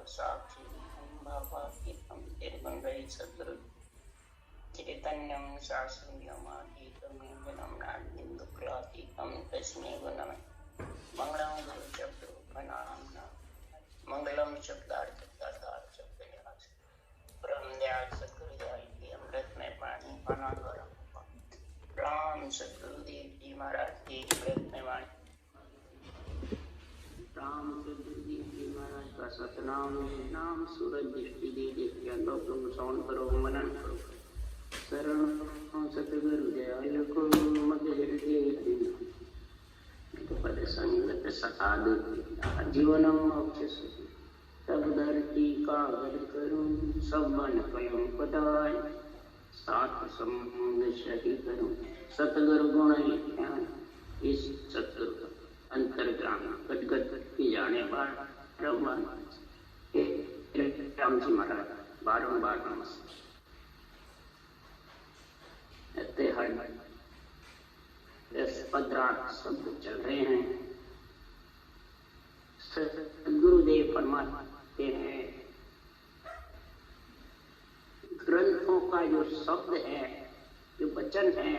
साक्षी भावातीतं निर्गुणरहित सद्गुरु चैतन्यं शास्त्रज्ञमातीतं निर्गुणं नान्यन्दुक्लातीतं तस्मै गुणमे मंगलम गुरु शब्द प्रणाम मंगलम शब्दार्थ शब्द ब्रह्म दयाल सद्गुरु दयाल की अमृत में पानी पाना द्वारा राम सद्गुरुदेव जी महाराज की अमृत में वाणी राम सद्गुरुदेव जी महाराज का सतनाम नाम सूरज दृष्टि दे देखिए लोग तुम सौन करो मनन करो शरण सतगुरु दयाल को मध्य हृदय पद संगत सताद जीवनम मोक्ष तब धरती कागज करूं सब मन कलम पदाय सात समुद्र सही करूं सतगुरु गुण ज्ञान इस सतगुरु अंतर्ज्ञान गदगद की जाने पर ब्रह्म राम जी महाराज बारंबार नमस्कार पदरात शब्द चल रहे हैं। गुरुदेव फरमाते हैं ग्रंथों का जो शब्द है, जो वचन है,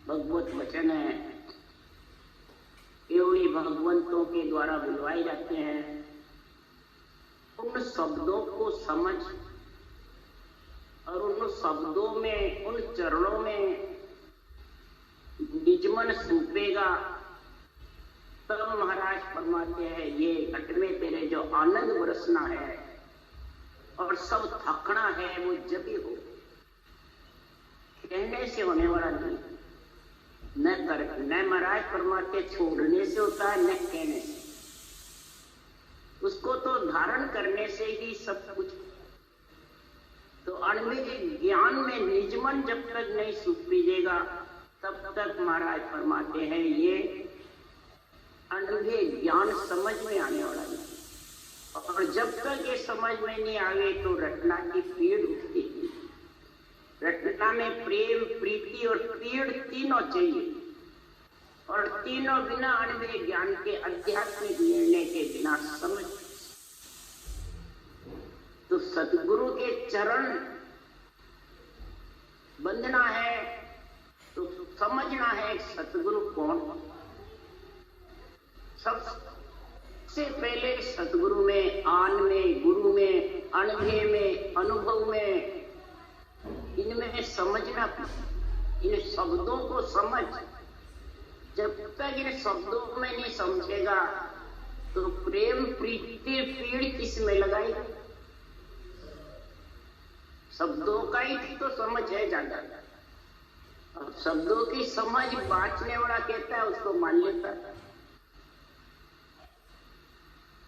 भगवत वचन है, केवली भगवंतों के द्वारा बुलवाए जाते हैं। उन शब्दों को समझ और उन शब्दों में, उन चरणों में निजमन सूपेगा तब महाराज फरमाते हैं ये घट में तेरे जो आनंद बरसना है और सब थकना है वो जब ही हो, कहने से होने वाला नहीं, न महाराज फरमाते छोड़ने से होता है न कहने से, उसको तो धारण करने से ही सब कुछ। तो अणुविक ज्ञान में निजमन जब तक नहीं सूपीजेगा तब तक महाराज फरमाते हैं ये अनुभव ज्ञान समझ में आने वाला नहीं। और जब तक ये समझ में नहीं आवे तो रटना की पीड़ उठती है। रटना में प्रेम, प्रीति और पीड़ तीनों चाहिए, और तीनों बिना अनुभव ज्ञान के आध्यात्मिक निर्णय के बिना समझ। तो सतगुरु के चरण बंधना है तो समझना है सतगुरु कौन। सबसे पहले सतगुरु में, आन में, गुरु में, अनुभव में, अनुभव में, इनमें समझना। इन शब्दों को समझ, जब तक इन शब्दों में नहीं समझेगा तो प्रेम, प्रीति, पीड़ किस में लगाएगा। शब्दों का ही तो समझ है ज्यादा। अब शब्दों की समझ बांटने वाला कहता है उसको मान लेता है।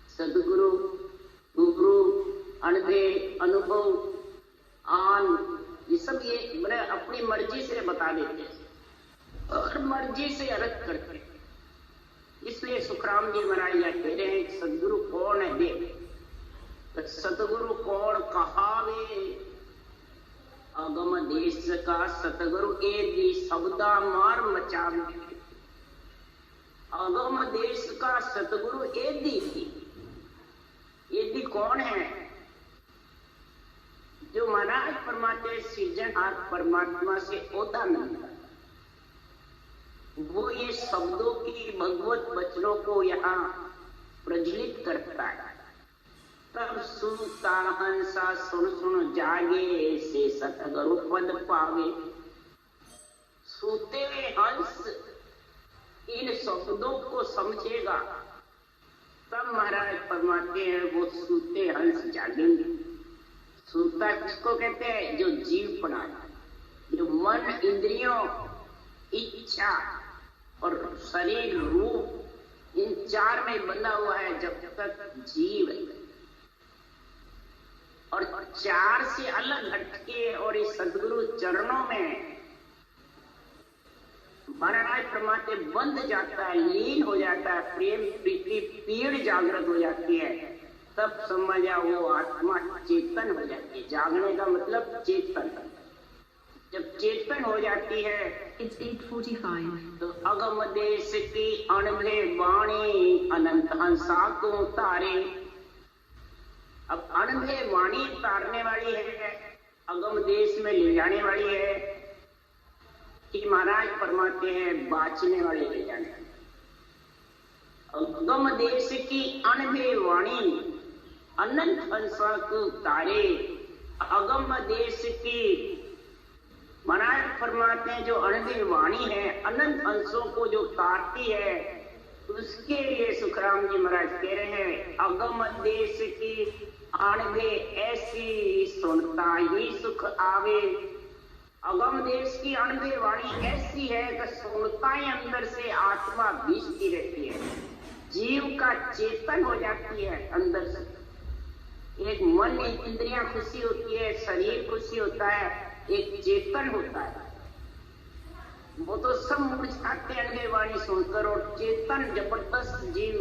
सदगुरु, गुरु, अनुभव, अनुभव, आन, ये सब ये मैंने अपनी मर्जी से बता देते हैं और मर्जी से अलग करते हैं। इसलिए सुखराम जी महाराज यह कह रहे हैं सदगुरु कौन है देख। सतगुरु कौन कहावे अगम देश का सतगुरु ए दी शब्दा मार मचावे। अगम देश का सतगुरु ए दी कौन है? जो महाराज परमात्मा सृजनहार परमात्मा से ओदा मिलता, वो ये शब्दों की भगवत वचनों को यहाँ प्रज्वलित करता है। तब सुनता हंसा सुन सुन जागे से सतगुरु पद पावे। सूते हुए हंस इन शब्दों को समझेगा तब महाराज फरमाते हैं वो सूते हंस जागेंगे। सूता किसको कहते हैं? जो जीव पड़ा, जो मन, इंद्रियों, इच्छा और शरीर, रूप, इन चार में बंधा हुआ है जब तक जीव है। और चार से अलग हटके और इस सदगुरु चरणों में महाराज फरमाते बंध जाता है, लीन हो जाता है, प्रेम, प्रीति, पीड़ जागृत हो जाती है। तब समझा वो आत्मा चेतन हो जाती है। जागने का मतलब चेतन। जब चेतन हो जाती है It's 8:45. तो अगम देश की अणभे वाणी अनंत हंसा को तारे। अब अनभे वाणी तारने वाली है, अगम देश में ले जाने वाली है कि महाराज फरमाते हैं बाचने वाले ले जाने वाले। अगम देश की अनभे वाणी अनंत अंशों को तारे, अगम देश की महाराज फरमाते हैं जो अनभे वाणी है अनंत अंशों को जो तारती है, उसके लिए सुखराम जी महाराज कह रहे हैं अगम देश की अनभे ऐसी सुनता ही सुख आवे। अगम देश की अनभे वाणी ऐसी है कि सुनता ही अंदर से आत्मा भीजती रहती है, जीव का चेतन हो जाती है अंदर से। एक मन इंद्रियां खुशी होती है, शरीर खुशी होता है, एक चेतन होता है। वो तो सब मुरझाते हैं वाणी सुनकर, और चेतन जबरदस्त जीव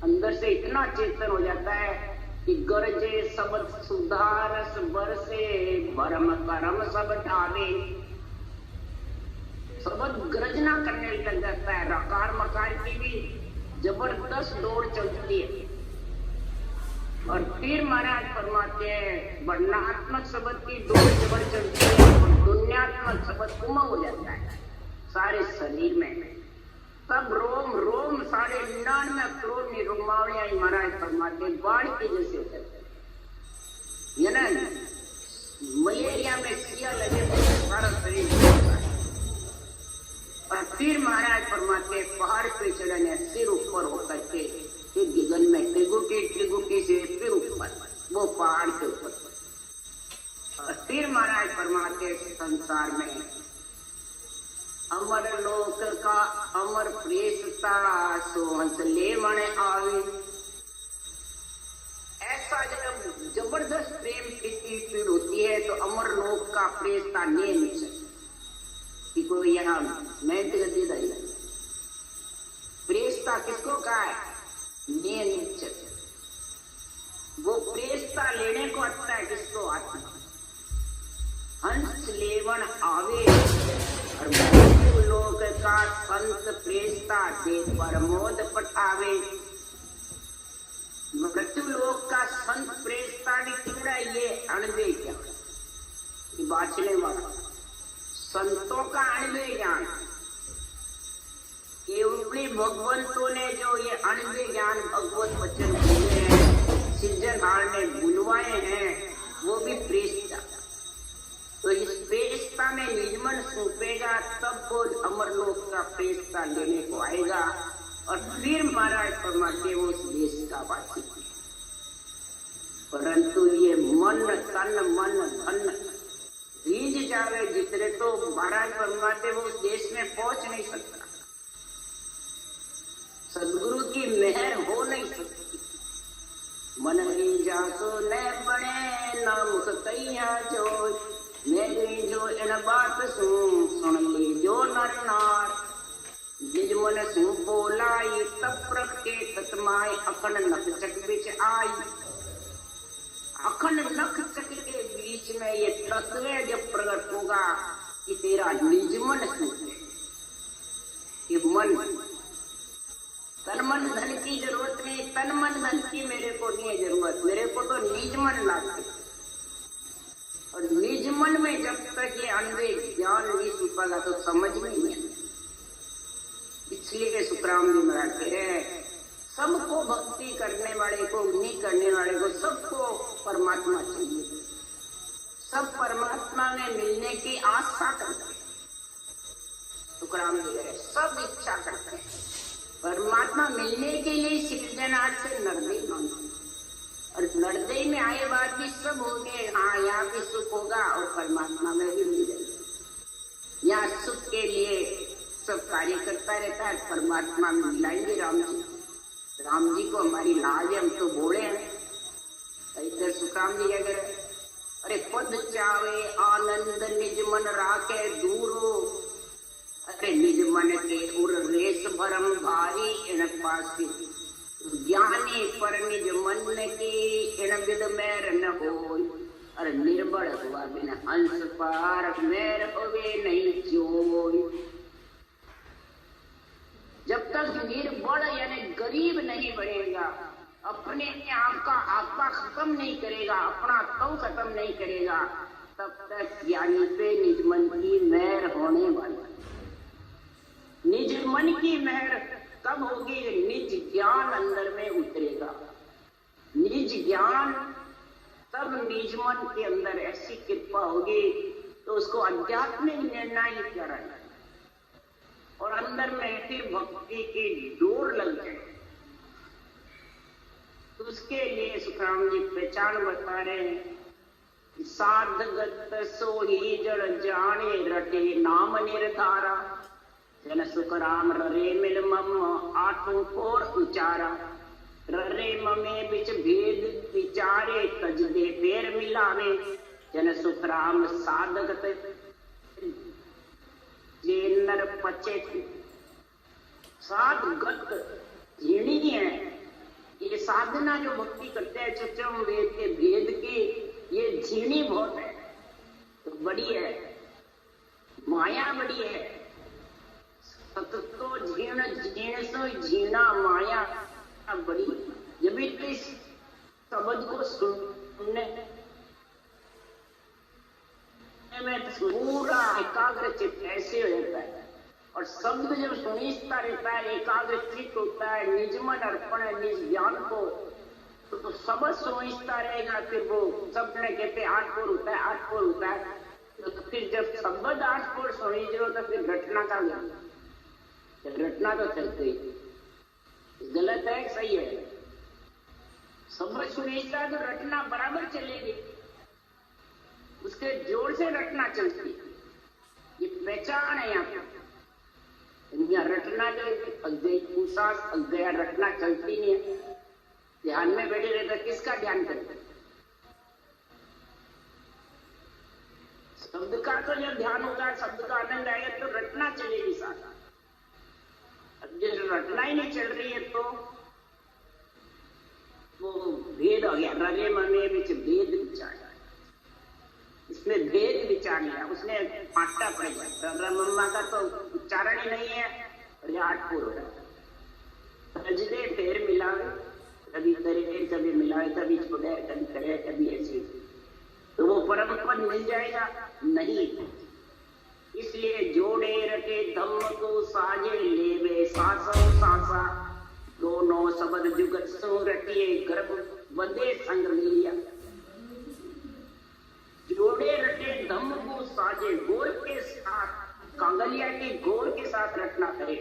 अंदर से इतना चेतन हो जाता है कि गरजे शब्द सुधारस बरसे भरम करम सब ढावे। शब्द गरजना करने लग जाता है, रकार मकार की भी जबरदस्त दौड़ चलती है। और फिर महाराज फरमाते हैं वर्णात्मक शब्द की दौड़ जबर चलती है और दुनियात्मक शब्द उमा हो जाता है सारे शरीर में। तब रोम रोम साढ़े 99 करोड़ निरोमावलियां महाराज फरमाते बाढ़ के जैसे हो जाते हैं। ये ना मलेरिया में सिया लगे तो सारा शरीर होता है। और फिर महाराज फरमाते पहाड़ पे चढ़ने सिर ऊपर होकर के फिर गगन में टिगुटी से फिर ऊपर वो पहाड़ के ऊपर। और फिर महाराज फरमाते संसार में अमर लोक का अमर प्रेसता सोहंस ले मन आवे। ऐसा जब जबरदस्त प्रेम की होती है तो अमर लोक का प्रेसता नहीं मिल सकता कि कोई यहाँ मेहनत करती रही। प्रेसता किसको कहा है? नियत। वो प्रेसता लेने को आता है किसको? आत्मा। हंस लेवन आवे और मृत्यु लोक का संत प्रेसता दे प्रमोद पठावे। मृत्यु लोक का संत प्रेसता भी कितना ये अणवे क्या बाचने वाला संतों का अणवे ज्ञान केवली भगवंतों ने जो ये अणवे ज्ञान भगवत वचन दिए हैं, सिद्धनाथ ने बुलवाए हैं, वो भी प्रेसता। तो इस प्रेसता में निजमन सौंपेगा तब वो अमरलोक का प्रेसता लेने को आएगा। और फिर महाराज फरमाते वो उस देश का वासी। परंतु ये मन तन मन धन रीझ जावे जितने तो महाराज फरमाते वो उस देश में पहुंच नहीं सकता। सदगुरु की मेहर हो नहीं सकती। मन रीझा सो न बने ना मुख कैया जो मेरी जो इन बात सुन ली जो नर नार। निज मन सु बोलाई तब प्रख के तत्माय अखंड नख चक बिच आई। अखंड नख चक के बीच में ये तत्व जब प्रकट होगा कि तेरा निज मन सुन। ये मन तन मन धन की जरूरत नहीं, तन मन धन की मेरे को नहीं है जरूरत, मेरे को तो निज मन लागते। और निज मन में जब तक ये अनवे ज्ञान नहीं छुपागा तो समझ नहीं है। इसलिए सुखराम जी महाराज कह रहे हैं सबको भक्ति करने वाले को नहीं करने वाले को सबको परमात्मा चाहिए। सब परमात्मा में मिलने की आशा करते हैं। सुखराम जी कह रहे सब इच्छा करते हैं परमात्मा मिलने के लिए सिद्धनाथ से नरदेई मांगते। और नरदेई में आए बाद भी सब होंगे, हाँ यहाँ भी सुख होगा और परमात्मा में भी मिल जाएगा। यहाँ सुख के लिए सब कार्य करता रहता है, परमात्मा में मिलाएंगे राम जी। राम जी को हमारी लाज है, हम तो बोले हैं। इधर सुखराम जी क्या करे? अरे पद चावे आनंद निज मन राखे दूरो। अरे निज मन के उर रेस भरम भारी इन पासी। ज्ञानी पर निज मन की इन विद मैर न होय। अरे निर्बल हुआ बिन हंस पार मैर होवे नहीं जोय। जब तक निर्बल यानी गरीब नहीं बनेगा अपने आप का आत्मा खत्म नहीं करेगा, अपना तो खत्म नहीं करेगा, तब तक ज्ञानी पे निज मन की मेहर होने वाली। निज मन की मेहर कब होगी? निज ज्ञान अंदर में उतरेगा। निज ज्ञान तब निज मन के अंदर ऐसी कृपा होगी तो उसको आध्यात्मिक निर्णय करें और अंदर में फिर भक्ति की डोर लग जाए। तो उसके लिए सुखराम जी पहचान बता रहे हैं, साधगत सोही जड़ जाने रटे नाम निर्धारा, जन सुखराम ररे मिल मम आठों कोर उचारा, ररे ममे बिच भेद विचारे तज दे फेर मिलावे, जन सुखराम साधगत जे नर पचे। साधगत झीणी है, ये साधना जो भक्ति करते हैं चचम वेद के भेद की, ये झीणी बहुत है, तो बड़ी है, माया बड़ी है। सततो झीण झीण सो झीणा माया बड़ी। जब इस शब्द को सुनने में पूरा एकाग्र चित्त ऐसे हो जाता है, और शब्द जब सुनिश्ता रहता है, एकाग्र चित्त होता है, निज मन अर्पण है निज ज्ञान को, तो शब्द सुनिश्ता रहेगा। फिर वो शब्द ने कहते 8 पोर होता है, 8 पोर होता है, तो फिर जब शब्द 8 पोर सुनी जो तो फिर रटना का ज्ञान, रटना तो चलते ही गलत है सही है। शब्द सुनिश्ता तो रटना बराबर चलेगी, उसके जोर से रटना चलती है, ये पहचान है यहाँ पे। रटना जो पग गया, रटना चलती नहीं है। ध्यान में बैठे रहता, किसका ध्यान करते? शब्द का तो जब ध्यान होगा, शब्द का आनंद आएगा तो रटना चलेगी साथ। अब जब रटना ही नहीं चल रही है तो वो भेद हो गया, ररे ममे बिच भेद विचार, इसमें भेद विचार लिया उसने, पाटा पड़ेगा। रमम्मा का तो उच्चारण ही नहीं है, और 8 पोर हो रहा है। रजदे फेर मिला, कभी करे कभी मिलाए, कभी छोड़े कभी करे, कभी ऐसे, तो वो परम पद मिल जाएगा नहीं। इसलिए जोड़े रटे धम्म को साजे लेवे सासो सासा, दोनों शब्द जुगत सो रटिए गर्भ बंदे संग मिलिया। जोड़े रटे धम्म को साजे, गोर के साथ, कांगलिया के गोर के साथ रटना करे,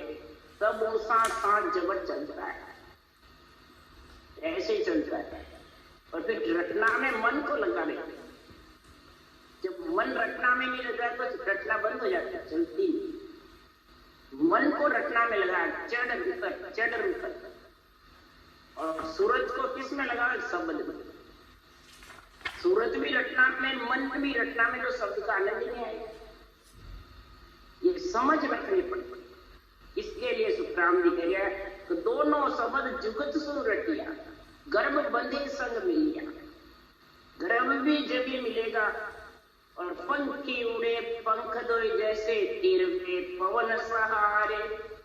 तब वो साथ जबर चलता है, ऐसे ही चलता है। और फिर रटना में मन को लगा देते, जब मन रटना में नहीं लगा तो रटना बंद हो जाता है, चलती नहीं। मन को रटना में लगा, चढ़ उतर, और सूरज को किस में लगा? शब्द में। सूरज भी रटना में, मन भी रटना में, तो शब्द का आनंद ही नहीं आएगा। ये समझ रखनी पड़ती। इसके लिए सुखराम जी कह रहे हैं तो दोनों शब्द जुगत सु रटिया, गर्भ बंधे संग मिलिया। गर्भ भी जब भी मिलेगा, और पंखी उड़े पंख दोई जैसे तीर पे पवन सहारे,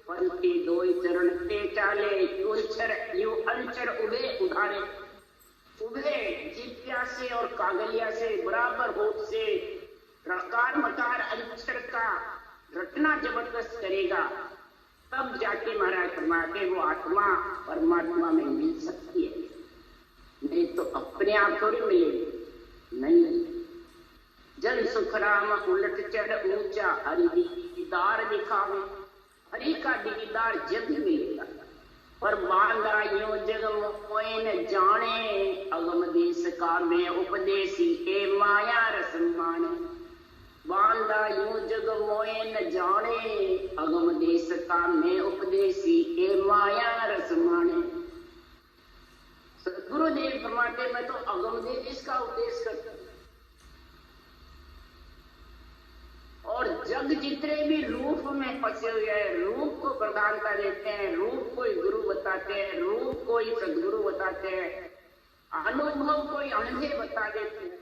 पंखी दोई चरण ते चाले, यू अंचर उड़े उधारे। उभे जिज्ञा से और कागलिया से बराबर होठ से रकार मकार अंचर का रटना जबरदस्त करेगा, तब जाके महाराज फरमाते वो आत्मा परमात्मा में मिल सकती है, नहीं तो अपने आप थोड़ी मिलेगी। नहीं, जन सुखराम उलट चढ़ ऊंचा, हरि दीदार दिखावे, हरि का दीदार जब भी मिलेगा। पर बांधा यूं जग मोए न जाने, अगम देश का मैं उपदेशी ए माया रस माने। बांधा यूं जग मोए न जाने, अगम देश का मैं उपदेशी ए माया रस माने। सदगुरुदेव फरमाते मैं तो अगम देश का उपदेश करता हूं, और जग जितने भी रूप में फंसे हुए हैं, रूप को प्रधानता देते हैं, रूप को ही गुरु बताते हैं, रूप को ही सदगुरु बताते हैं, अनुभव को ही अंधे बता देते हैं,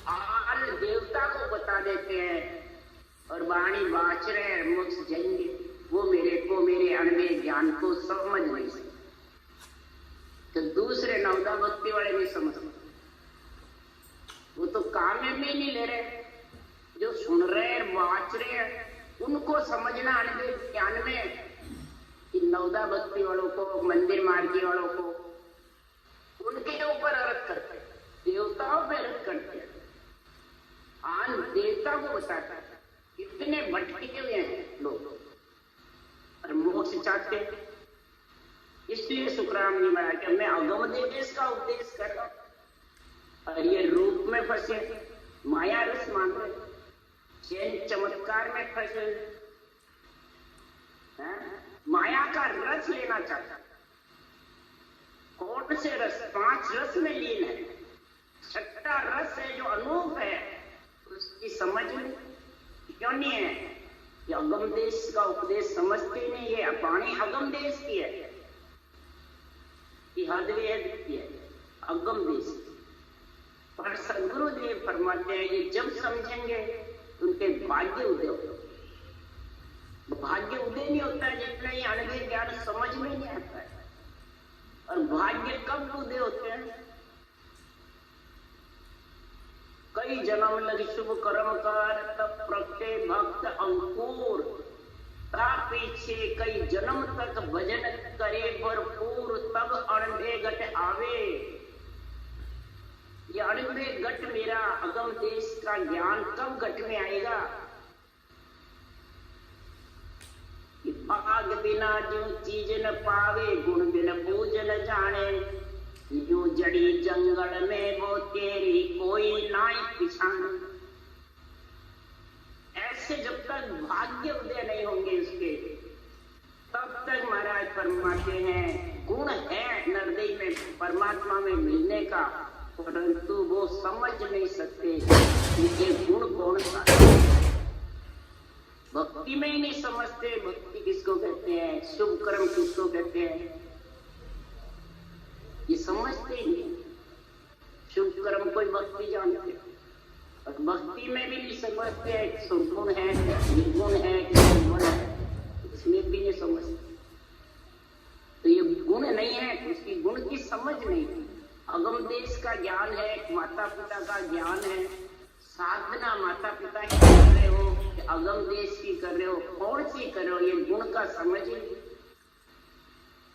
आल देवता को बता देते हैं, और वाणी बाच रहे मोक्ष जाएंगे, वो मेरे को मेरे अनवे ज्ञान को समझ नहीं सकते। तो दूसरे नवदा भक्ति वाले नहीं समझते, वो तो काम में भी नहीं ले रहे। जो सुन रहे हैं वाच रहे हैं उनको समझना अनुभव ज्ञान में कि नवदा भक्ति वालों को, मंदिर मार्गी वालों को, उनके ऊपर अर्थ करते हैं, देवताओं पे अर्थ करते हैं। आन देवता को बताता है कितने भटके हुए हैं लोग और मोक्ष चाहते हैं। इसलिए सुखराम जी महाराज कि मैं अगम देश का उपदेश कर रहा हूं और ये रूप में फंसे, माया रस मांग रहे, चैन चमत्कार में फंसे, माया का रस लेना चाहता। कौन से रस? 5 रस में लीन है। छठा रस है जो अनूप है, उसकी समझ में क्यों नहीं है कि अगम देश का उपदेश समझते नहीं है। वाणी अगम देश की है, हदवेद की है, अगम देश। पर सदगुरुदेव फरमाते हैं ये जब समझेंगे उनके भाग्य उदय होगा। भाग्य उदय नहीं होता है जितना ही अनुभव ज्ञान समझ में नहीं आता है। और भाग्य कब उदय होते हैं? कई जन्म लगी शुभ कर्म कर तब प्रगटे भक्त अंकुर, ता पीछे कई जन्म तक भजन करे भरपूर, तब अणभे घट आवे। ये अणभे घट मेरा अगम देश का ज्ञान कब घट में आएगा? भाग बिना जो चीज न पावे, गुण बिन पूजन जाने, जो जड़ी जंगल में वो तेरी कोई नाई पिछान। ऐसे जब तक भाग्य उदय नहीं होंगे उसके, तब तक महाराज फरमाते हैं गुण है नरदेव में परमात्मा में मिलने का, परंतु वो समझ नहीं सकते ये गुण कौन सा। भक्ति में ही नहीं समझते भक्ति किसको कहते हैं, शुभ कर्म किसको कहते हैं, ये समझते ही नहीं। शुभ कर्म कोई भक्ति जानते और भक्ति में भी नहीं समझते सुगुण है, निर्गुण है, निर्गुण है, इसमें भी नहीं समझते। तो ये गुण नहीं है, उसकी गुण की समझ नहीं। अगम देश का ज्ञान है, माता पिता का ज्ञान है, साधना माता पिता की कर रहे हो, अगम देश की कर रहे हो, कौन सी कर रहे हो, ये गुण का समझ ही।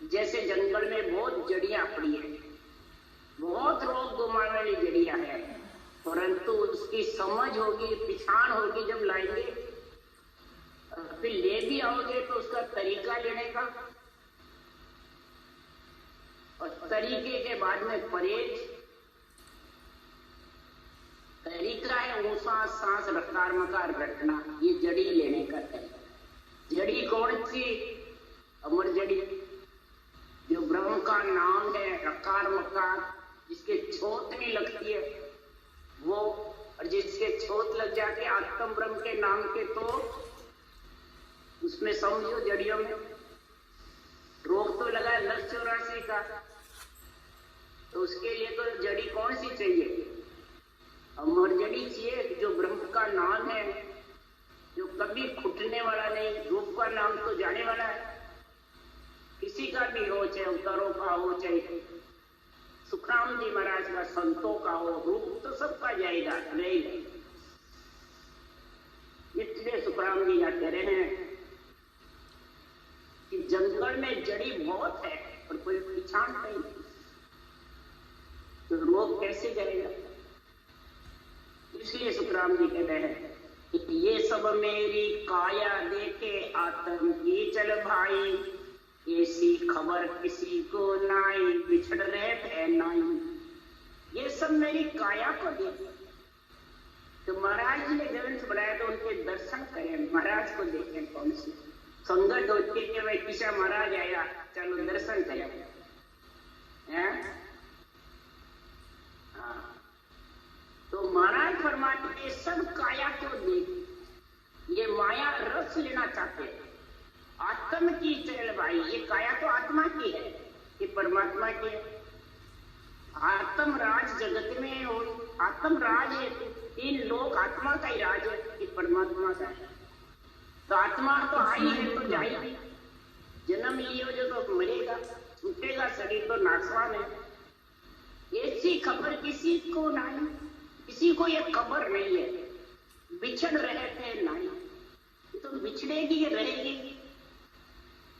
जैसे जंगल में बहुत जड़ियां पड़ी है, बहुत रोग गुमाने वाली जड़ियां है, परंतु उसकी समझ होगी, पिछाण होगी जब लाएंगे, फिर ले भी आओगे तो उसका तरीका लेने का, और तरीके के बाद में परहेज। तरीका है ऊंचा सांस रफ्तार मकार रटना, ये जड़ी लेने का तरीका। जड़ी कौन सी? अमर जड़ी जो ब्रह्म का नाम है, रकार मकार, जिसके छोट नहीं लगती है वो, और जिसके छोट लग जाते आत्म ब्रह्म के नाम के, तो उसमें समझो जड़ियों में रोग तो लगा 84 का, तो उसके लिए तो जड़ी कौन सी चाहिए? अमर जड़ी चाहिए जो ब्रह्म का नाम है, जो कभी फूटने वाला नहीं। रूप का नाम तो जाने वाला है, किसी का भी हो, चाहे अवतारों का हो, चाहे सुखराम जी महाराज का, संतों का हो, रूप तो सबका जाएगा रहेगा। इसलिए सुखराम जी यहाँ कह रहे हैं कि जंगल में जड़ी बहुत है और कोई पिछाण नहीं, तो रोग कैसे जाएगा? इसलिए सुखराम जी कह रहे हैं कि ये सब मेरी काया देखे आत्म की चल भाई, ऐसी खबर किसी को नाई, बिछड़ रहे थे नाई। ये सब मेरी काया को देखे। तो महाराज जी ने ग्रंथ बनाया तो उनके दर्शन करें, महाराज को देखें। कौन सी संगत होती है कि भाई किसा महाराज आया, चलो दर्शन करें। तो महाराज फरमाते ये सब काया को देखे, ये माया रस लेना चाहते हैं। आत्म की चल भाई, ये काया तो आत्मा की है, ये परमात्मा की है। आत्म राज जगत में हो, आत्म राज है, 3 लोक आत्मा का ही राज है, ये परमात्मा का है। तो आत्मा तो आई है तो जाएगी, जन्म लियो जो तो मरेगा, छूटेगा शरीर तो नाशवान है। ऐसी खबर किसी को नहीं, किसी को ये खबर नहीं है। बिछड़ रहे थे नहीं, तो बिछड़ेगी या रहेगी?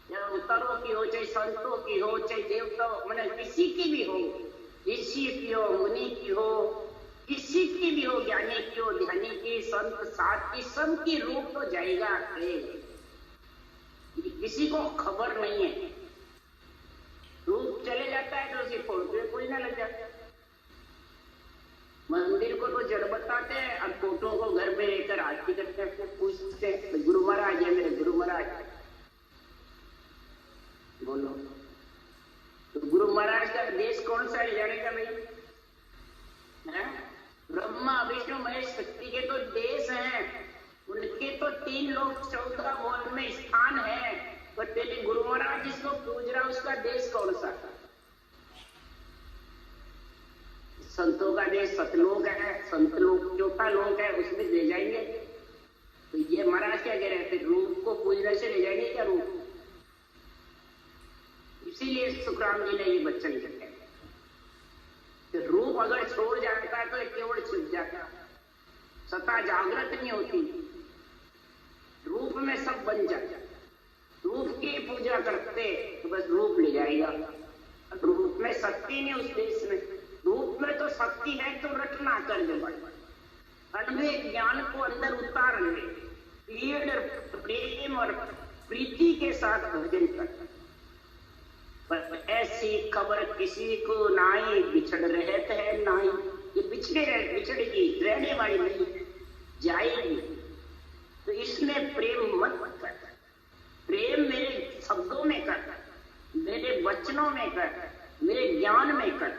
या उतारों की हो, चाहे संतों की हो, चाहे देवताओं, मैंने किसी की भी हो, ऋषि की हो, मुनि की हो, किसी की भी हो, ज्ञानी की हो, ध्यानी की, संत साथ की, सबकी रूप तो जाएगा। किसी को खबर नहीं है। रूप चले जाता है तो उसे फोटो कोई ना लग जाता। मंदिर को तो जड़ बताते हैं, अब फोटो को घर में लेकर आरती करते हैं, पूछते हैं गुरु महाराज है मेरे गुरु महाराज, बोलो तो गुरु महाराज का देश कौन सा है जानेगा भाई? ब्रह्मा विष्णु महेश शक्ति के तो देश हैं, उनके तो 3 लोक 14 भुवन में स्थान है। पर तेरे गुरु महाराज जिसको पूज रहा उसका देश कौन सा? संतों का देश सतलोक है, संतलोक चौथा लोक है, उसमें ले जाएंगे। तो ये महाराज क्या कह रहे थे, रूप को पूजने से ले जाएंगे क्या रूप? इसीलिए सुखराम जी ने ये वचन लिखे कि रूप अगर छोड़ जाता है तो केवल छिप जाता, सत्ता जागृत नहीं होती, रूप में सब बन जाता। रूप की पूजा करते तो बस रूप ले जाएगा। रूप में शक्ति नहीं उस देश में, रूप में तो शक्ति है तो रटना कर दे, अनवे ज्ञान को अंदर उतार ले, प्रेम और प्रीति के साथ भजन कर। पर ऐसी खबर किसी को नाई, बिछड़ रहे थे नाई, ये बिछड़ेगी, रहने वाली नहीं, जाएगी। तो इसमें प्रेम मत कर, प्रेम मेरे शब्दों में कर, मेरे वचनों में कर, मेरे ज्ञान में कर।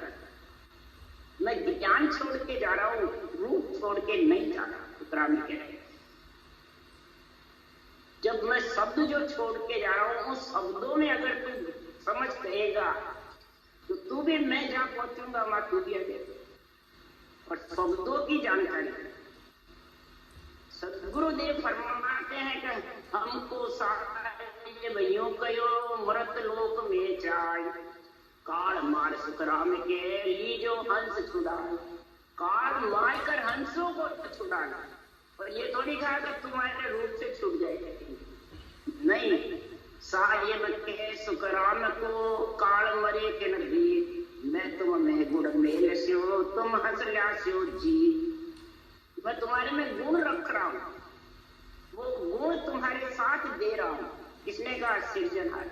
मैं ज्ञान छोड़ के जा रहा हूं, रूप छोड़ के नहीं जा रहा। उत्तरायण कह रहे जब मैं शब्द जो छोड़ के जा रहा हूं उस शब्दों में अगर तू समझ कहेगा तो तू भी मैं जहां पहुंचूंगा वहां तू भी आगे। और शब्दों की जानकारी सदगुरुदेव फरमाते हैं कि हमको सारे भइयों कयो मृत लोक में जाए, काल मार सुखराम के लीजो हंस छुड़ाए। काल मार कर हंसों को छुड़ाना, पर ये थोड़ी कहा कि तुम्हारे रूप से छूट जाएगा, नहीं। साहेब के सुखराम को काल मरे के नबी, मैं तुम में गुण मेल से हो, तुम हंस ल्या से हो जी। मैं तुम्हारे में गुण रख रहा हूं, वो गुण तुम्हारे साथ दे रहा हूं। किसने कहा? सृजनहार।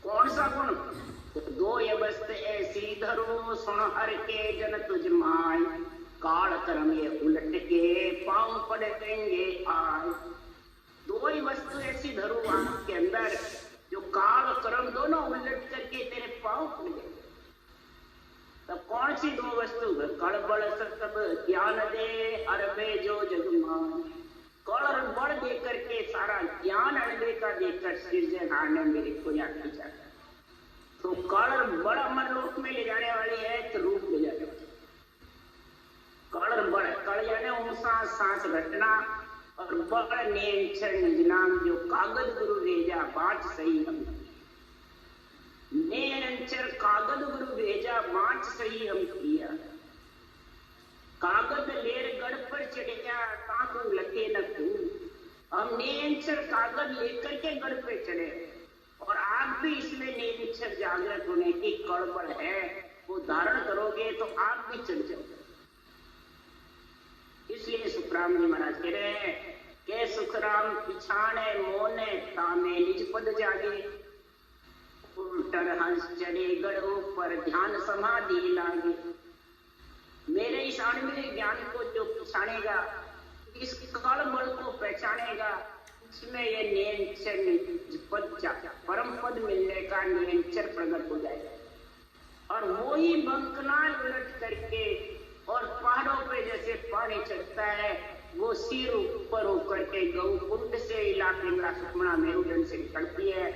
कौन सा गुण? तो 2 अवस्थ ऐसी धरो सुन हर के जन तुझ माय, काल कर्म ये उलट के पांव पड़ेंगे आय। 2 ही वस्तु ऐसी धरो आपके अंदर जो काल कर्म दोनों उलट करके तेरे पांव पड़ गए। तब कौन सी 2 वस्तु? कड़बड़ सब ज्ञान दे अरबे जो जगमान, कड़ बड़ दे करके सारा ज्ञान अरबे का देकर सृजनहार ने मेरे को याद किया। तो कड़ बड़ अमर लोक में ले जाने वाली है तो रूप ले जाने वाली। कड़ बड़, कड़ यानी ऊंसा सांस घटना, और बड़ नेम निज नाम जो कागज गुरु भेजा बाँच सही हम। नेरंचर कागज गुरु भेजा बाँच सही हम किया। कागज लेर गढ़ पर चढ़ गया ताकू लगे न तू। हम नेरंचर कागज लेकर के गढ़ पे चढ़े, और आप भी इसमें नेरंचर जागृत होने की कड़बड़ है, वो धारण करोगे तो आप भी चढ़ जाओगे। इसलिए सुखराम जी महाराज कह रहे हैं के सुखराम पिछाने मोने तामे निज पद जागे, उल्टर हंस चढ़े गढ़ पर ध्यान समाधि लागे। मेरे इस आणविक ज्ञान को जो पहचानेगा, इस कड़बड़ को पहचानेगा, इसमें ये निरंतर पद परम पद मिलने का निरंतर प्रकट हो जाएगा। और वो ही बंकनाल उलट करके और पहाड़ों पे जैसे पानी चढ़ता है, वो सिर ऊपर होकर के गौकुंड से इलाके सुखमणा मेरुदंड से निकलती है,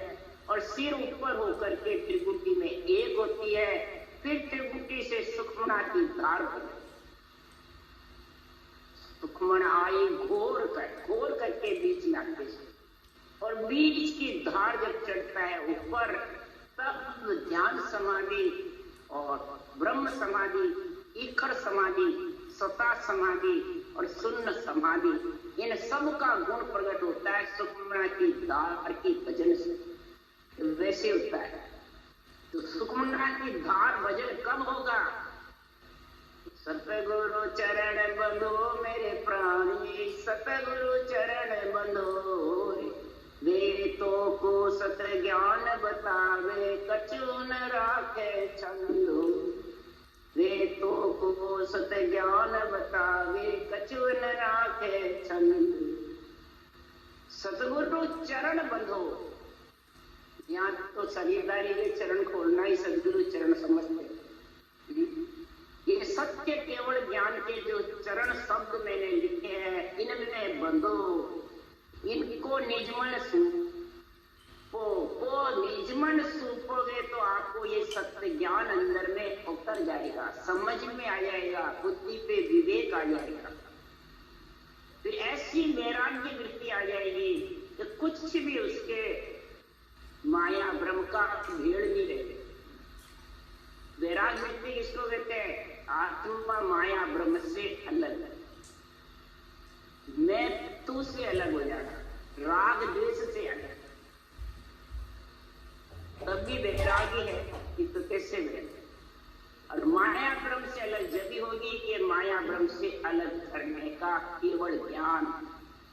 और सिर ऊपर होकर के त्रिकुटी में एक होती है, फिर त्रिकुटी से सुखमणा की धार होती है। सुखमणा आई घोर करके बीच में आते, और बीच की धार जब चढ़ता है ऊपर, तब ध्यान समाधि और ब्रह्म समाधि, ईखर समाधि, सता समाधि और शून्य समाधि, इन सब का गुण प्रकट होता है सुखमना की धार की भजन से। वैसे होता है तो सुखमना की धार भजन कब होगा? सतगुरु चरण बंधो मेरे प्राणी, सतगुरु चरण बंधो वे तो को सत ज्ञान बतावे, कछु न राखे छंदो। वे तो को सत ज्ञान बतावे, कछु न राखे छंद। सतगुरु चरण बंधो, यहाँ तो शरीरदारी के चरण खोलना ही सतगुरु चरण समझते। ये सत्य केवल ज्ञान के जो चरण शब्द मैंने लिखे हैं, इनमें बंधो, इनको निजमन सूपो। निजमन सूपोगे तो आपको ये सत्य ज्ञान अंदर में उतर जाएगा, समझ में आ जाएगा, बुद्धि पे विवेक आ जाएगा। फिर ऐसी वैराग्य वृत्ति आ जाएगी कि कुछ भी उसके माया भ्रम का भेड़ नहीं रहे। वैराग्य वृत्ति किसको कहते हैं? आत्मा माया ब्रह्म से अलग, मैं तू से अलग हो जाना, राग द्वेष से अलग, तब भी वैरागी है कि तो कैसे वैरागी। और माया ब्रह्म से अलग जब होगी कि माया ब्रह्म से अलग करने का केवल ज्ञान,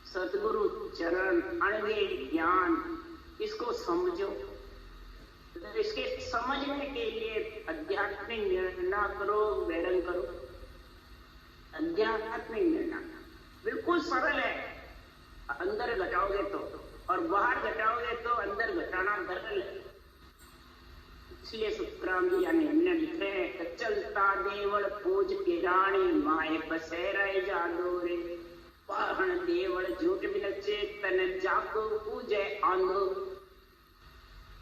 सतगुरु चरण अणवे ज्ञान, इसको समझो। तो इसके समझने के लिए आध्यात्मिक निर्णय करो, वैरंग करो। आध्यात्मिक निर्णय बिल्कुल सरल है, अंदर घटाओगे तो, और बाहर घटाओगे तो अंदर घटाना सरल है। इसलिए सुखराम जी यानी लिख रहे हैं, चलता देवल पूज के रानी, माए बसे रहे जादो रे। पाहन देवल झूठ बिन चेतन, जाको पूजे आंधो।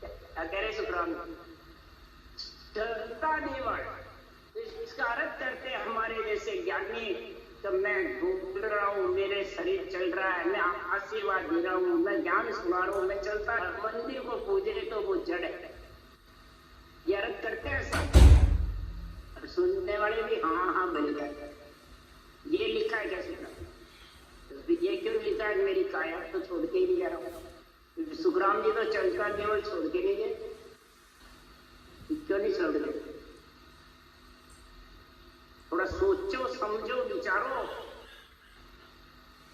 क्या कह रहे सुखराम? चलता देवल, इसका अर्थ करते हमारे जैसे ज्ञानी, तो मैं घूम रहा हूँ, मेरे शरीर चल रहा है, मैं आशीर्वाद दे रहा हूँ, मैं ज्ञान सुना रहा हूँ, मैं चलता है। मंदिर को पूजे तो वो जड़ है, ये अर्थ करते हैं सब। और सुनने वाले भी हाँ हाँ बोल जाते। ये लिखा है क्या सुखराम? तो ये क्यों लिखा है? मेरी काया तो छोड़ के ही नहीं जा रहा हूँ। सुखराम जी तो चलता केवल छोड़ के नहीं गए, क्यों नहीं छोड़ गए? थोड़ा सोचो, समझो, विचारो।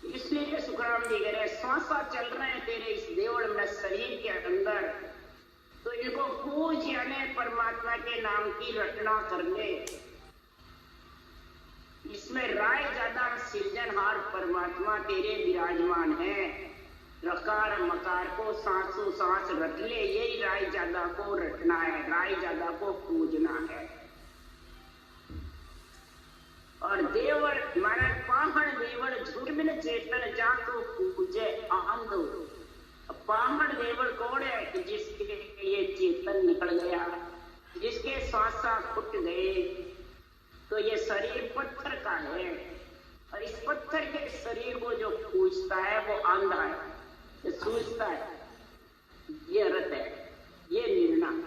इसलिए सुखराम जी कह रहे, श्वासा चल रहे हैं तेरे इस देवल में, शरीर के अंदर, तो इनको पूज यानी परमात्मा के नाम की रचना कर ले। इसमें राय ज्यादा सृजनहार परमात्मा तेरे विराजमान है। रकार मकार को सांसों सांस रट ले, यही राय ज्यादा को रटना है, राय ज्यादा को पूजना है। और देवल महाराज पाहण देवल झूठ बिन चेतन, जाको पूजे आंधो। पाहण देवल कौन है? कि जिसके ये चेतन निकल गया, जिसके श्वासा फुट गए, तो ये शरीर पत्थर का है, और इस पत्थर के शरीर को जो पूजता है वो अंधा है, ये सूझता है। ये अर्थ है, ये निर्णय।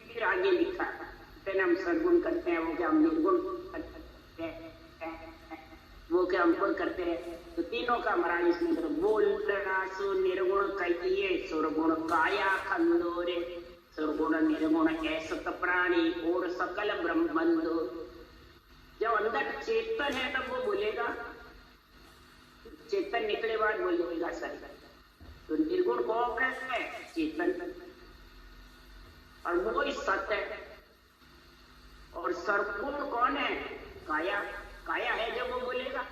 फिर आगे लिखा है, हम सद्गुण करते हैं, वो क्या हम निर्गुण करते हैं, वो क्या हम गुण करते हैं। तो तीनों का महाराज इसमें बोलना सु निर्गुण कहिए, सुरगुण काया खंडोरे, सुरगुण निर्गुण ऐसत प्राणी और सकल ब्रह्मबंधु। जब अंदर चेतन है तब वो बोलेगा, चेतन निकले बाद बोलेगा सर। तो निर्गुण कौन है? चेतन, और वो ही सत्य है। और सर्वगुण कौन है? काया। काया है जब वो बोलेगा,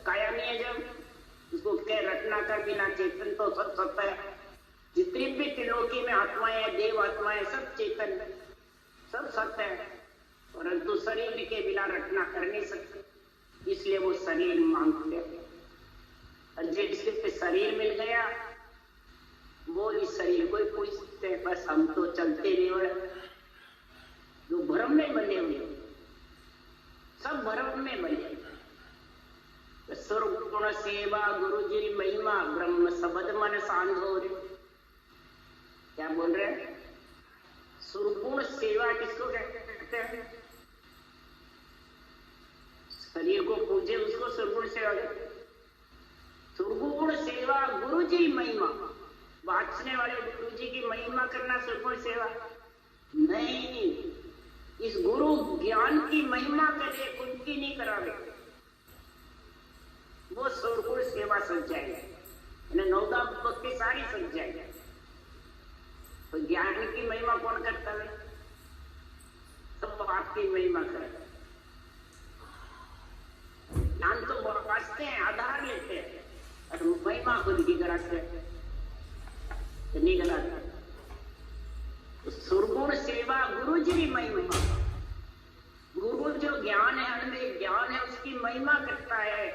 काया नहीं है जब उसको कह रटना कर बिना चेतन तो सब सत्य है। जितनी भी त्रिलोकी में आत्माएं, देव आत्माएं, सब चेतन है, सब सत्य है। परंतु शरीर के बिना रटना कर नहीं सकते, इसलिए वो शरीर मांगते हैं। और जिसके शरीर मिल गया वो इस शरीर को ही पूछते हैं, बस हम तो चलते नहीं हो रहे। जो भ्रम में बने हुए, सब भ्रम में बने। सर्वगुण सेवा गुरु जी महिमा, ब्रह्म शब्द मन सांधोर। क्या बोल रहे हैं? सुरगुण सेवा किसको कहते हैं? शरीर को पूजे उसको सुरगुण सेवा कहते हैं। सुरगुण सेवा गुरु जी महिमा, वाचने वाले गुरु जी की महिमा करना सुरगुण सेवा नहीं। इस गुरु ज्ञान की महिमा करे, उनकी नहीं करावे, वो सुरगुण सेवा सज जाएगा, नौदा भक्ति सारी सज जाएगा। तो ज्ञान की महिमा कौन करता है? सब आपकी महिमा करे। ज्ञान तो वास्ते हैं, आधार लेते हैं, और महिमा खुद की कराते हैं, नहीं कराते। तो सुरगुण सेवा गुरु जी की महिमा, गुरु जो ज्ञान है, अनंत ज्ञान है, उसकी महिमा करता है,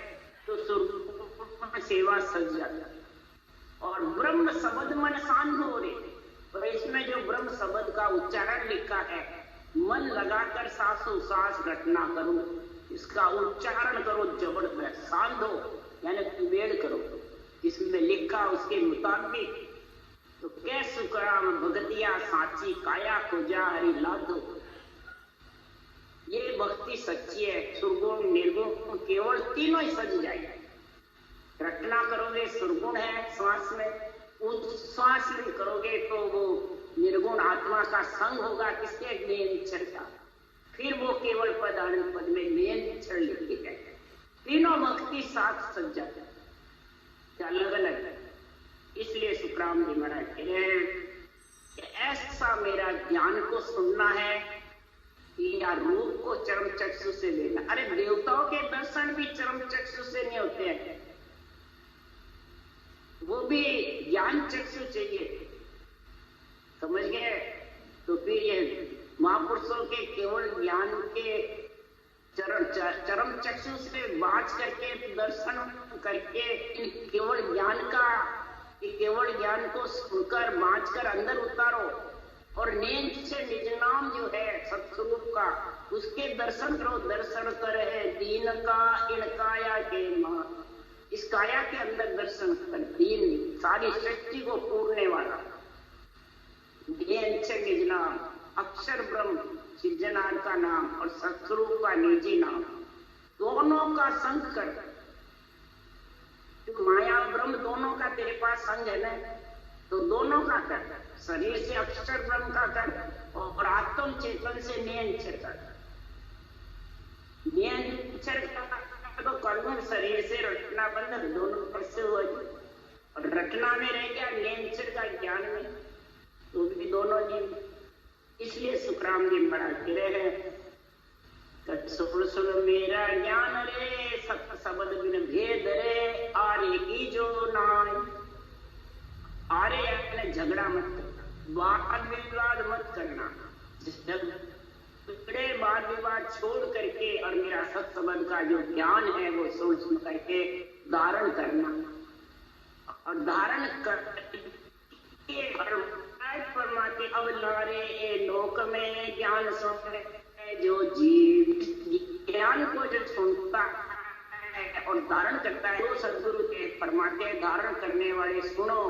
तो सुरगुण सेवा सज जाता है। और ब्रह्म शब्द मन शांत हो रहे, तो इसमें जो ब्रह्म शब्द का उच्चारण लिखा है, मन लगाकर सांसों सांस घटना करो, इसका उच्चारण करो, जबरदस्त शांत हो, यानी वेड़ करो, इसमें लिखा उसके मुताबिक। तो कै सुखराम भगतिया साची काया को जा हरि लाधो, ये भक्ति सच्ची है। सुरगुण निर्गुण केवल तीनों ही सज जाएगा। रटना करोगे सुरगुण है श्वास में, उच्छ्वास में करोगे तो वो निर्गुण आत्मा का संग होगा, किसके? नियंत्रण का। फिर वो केवल पद आनंद पद में नियंत्रण लिखे जाएगा। तीनों भक्ति साथ सज जाता है, अलग अलग है। इसलिए सुखराम जी महाराज कह रहे हैं कि ऐसा मेरा ज्ञान को सुनना है या रूप को चरम चक्षु से लेना। अरे देवताओं के दर्शन भी चरम चक्षु से नहीं होते हैं, वो भी ज्ञान चक्षु चाहिए, समझ गए? तो फिर ये महापुरुषों के केवल ज्ञान के चरम चक्षु से बाँच करके दर्शन करके केवल ज्ञान को सुनकर बाँच कर अंदर उतारो, और नेम से निज नाम जो है सत्स्वरूप का, उसके दर्शन करो। दर्शन कर है दीन का इन काया के मां, इस काया के अंदर दर्शन कर, दीन सारी सृष्टि को पूरने वाला। निज नाम, अक्षर ब्रह्म सृजनहार का नाम और सत्स्वरूप का निजी नाम, दोनों का संग कर। माया और ब्रह्म दोनों का तेरे पास संग है ना, तो दोनों का कर। शरीर से अक्षर ब्रह्म का कर, और आत्म चेतन से नियंत्रण कर। नियंत्रण तो कर्म शरीर से रटना बंद, दोनों कैसे हुआ? और रटना में रह गया, नियंत्रण का ज्ञान में, तो भी दोनों नहीं। इसलिए सुखराम जी महाराज कह रहे हैं, सुन सुन मेरा ज्ञान रे, सत शब्द बिन भेद रे, आरे की जो नाय। आरे यानी झगड़ा मत करना, वाद विवाद मत करना, झगड़े वाद विवाद छोड़ करके और मेरा सत शब्द का जो ज्ञान है वो सुन सुन करके धारण करना, और धारण करके परमात्मा अवलारे ए लोक में ज्ञान सुन, जो जीव ज्ञान को जो सुनता है और धारण करता है, तो सदगुरु के परमात्मा धारण करने वाले सुनो।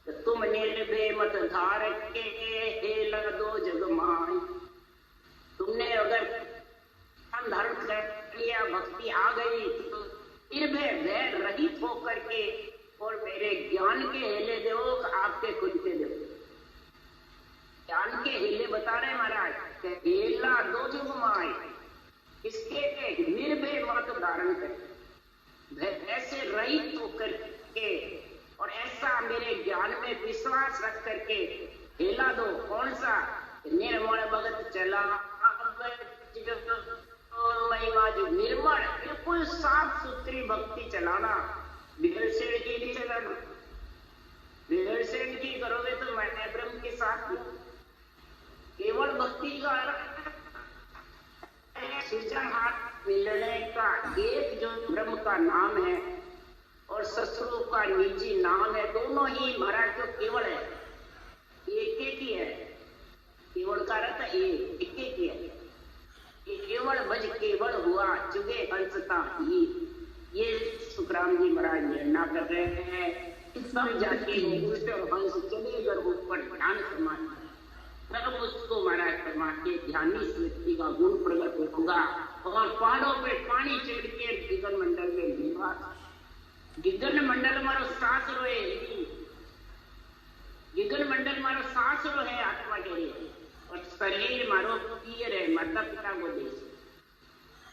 तो तुम निर्भय मत धार के हेला दो जग माय। तुमने अगर धारण कर लिया, भक्ति आ गई, तो निर्भय भय रहित होकर के और मेरे ज्ञान के हेले दो, आपके खुद के दो। ज्ञान के हिले बता रहे महाराज, हेला दो जग माय, इसके निर्भय मत धारण कर, भय से रहित होकर के और ऐसा मेरे ज्ञान में विश्वास रख करके हेला दो। कौन सा? निर्मल भगत चला महिमा, जो निर्मल बिल्कुल साफ सुथरी भक्ति चलाना, भेड़सेड़ की नहीं चलाना। भेड़सेड़ की करोगे तो मैं ब्रह्म के साथ हूं। केवल भक्ति का सृजनहार मिलने का एक जो ब्रह्म का नाम है और सत्स्वरूप का निजी नाम है, दोनों ही महाराज तो केवल है, एक ही है। केवल का अर्थ एक ही है। ये केवल भज केवल हुआ चुगे अंशता ही। ये सुखराम जी महाराज निर्णय कर रहे हैं It's तब number जाके 15. उल्टे हंस चले अगर ऊपर ध्यान समाधि, तब उसको महाराज फरमा के ध्यानी व्यक्ति का गुण प्रकट होगा और पहाड़ों पे पानी चढ़ के गगन मंडल में निवास। गगन मंडल मारो सांस रोए, गगन मंडल मारो सांस रो है आत्मा के लिए, और शरीर मारो पियर है माता पिता को देश।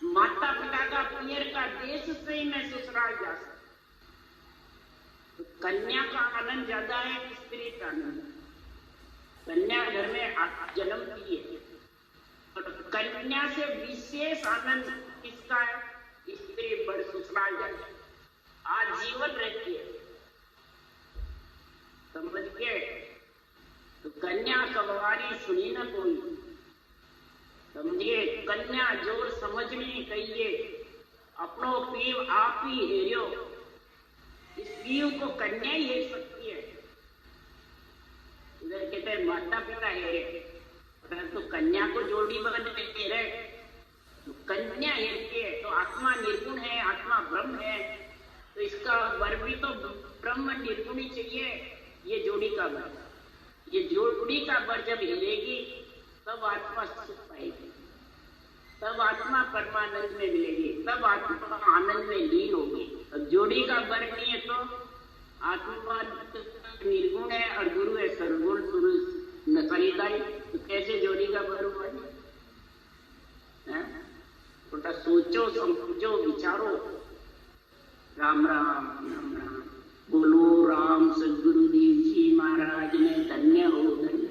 माता पिता का पियर का देश से ही मैं ससुराल जा सकता। तो कन्या का आनंद ज्यादा है कि स्त्री का आनंद? कन्या घर में जन्मती है, और कन्या से विशेष आनंद किसका है? स्त्री बड़ ससुराल जाती है, आजीवन रहती है, समझ के। तो कन्या सवारी सुनी न कोई, समझिए कन्या जोर समझनी कहिए, अपनो पीव आप ही हेरियो। इस पीव को कन्या ही हेर सकती है। इधर कहते हैं माता पिता हेरे, तो कन्या को जोड़ी बन हेरे, तो कन्या हेरती है। तो आत्मा निर्गुण है, आत्मा ब्रह्म है, तो इसका वर भी तो ब्रह्म निर्गुण ही चाहिए। ये जोड़ी का वर, ये जोड़ी का वर जब हिलेगी तब आत्मा सुख पाएगी, तब आत्मा परमानंद में मिलेगी, तब आत्मा आनंद में लीन होगी। अब जोड़ी का वर नहीं है तो आत्मा निर्गुण है और गुरु है सर्वगुण नसरीदाई, तो कैसे जोड़ी का वर हुआ? थोड़ा सोचो समझो विचारो। राम राम राम राम। बोलो राम सदगुरुदेव जी महाराज ने धन्य हो धन्य।